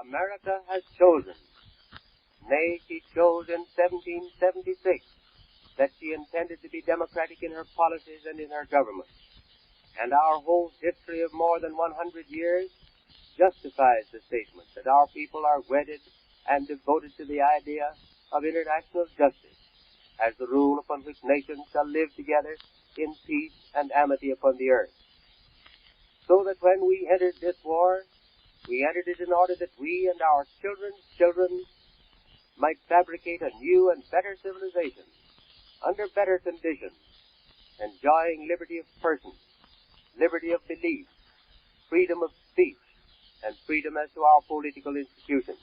America has chosen, nay, she chose in 1776, that she intended to be democratic in her policies and in her government. And our whole history of more than 100 years justifies the statement that our people are wedded and devoted to the idea of international justice as the rule upon which nations shall live together in peace and amity upon the earth. So that when we entered this war, we entered it in order that we and our children's children might fabricate a new and better civilization under better conditions, enjoying liberty of person, liberty of belief, freedom of speech, and freedom as to our political institutions.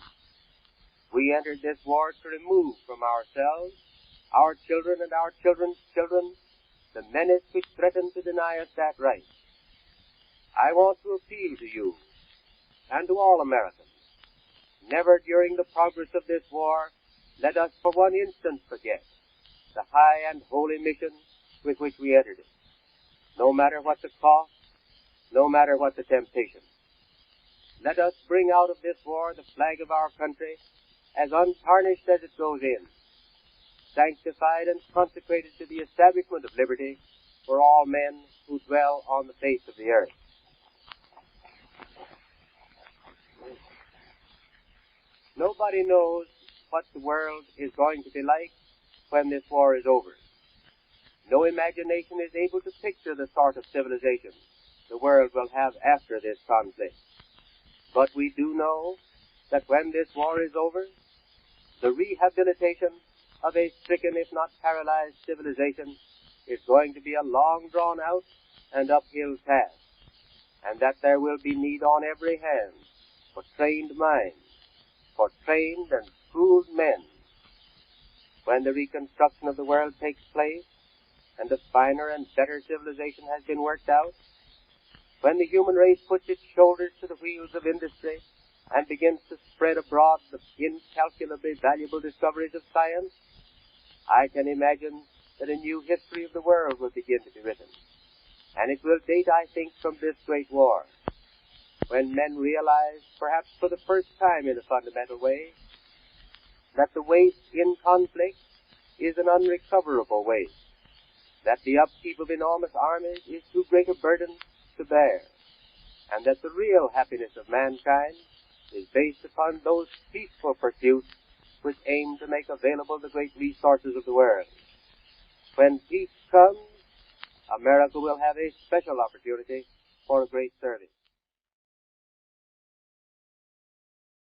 We entered this war to remove from ourselves, our children and our children's children, the menace which threatened to deny us that right. I want to appeal to you and to all Americans. Never during the progress of this war let us for one instant forget the high and holy mission with which we entered it. No matter what the cost, no matter what the temptation. Let us bring out of this war the flag of our country as untarnished as it goes in, sanctified and consecrated to the establishment of liberty for all men who dwell on the face of the earth. Nobody knows what the world is going to be like when this war is over. No imagination is able to picture the sort of civilization the world will have after this conflict. But we do know that when this war is over, the rehabilitation of a stricken, if not paralyzed, civilization is going to be a long drawn-out and uphill task, and that there will be need on every hand for trained minds, for trained and schooled men. When the reconstruction of the world takes place, and a finer and better civilization has been worked out, when the human race puts its shoulders to the wheels of industry and begins to spread abroad the incalculably valuable discoveries of science, I can imagine that a new history of the world will begin to be written. And it will date, I think, from this great war, when men realize, perhaps for the first time in a fundamental way, that the waste in conflict is an unrecoverable waste, that the upkeep of enormous armies is too great a burden to bear, and that the real happiness of mankind is based upon those peaceful pursuits which aim to make available the great resources of the world. When peace comes, America will have a special opportunity for a great service.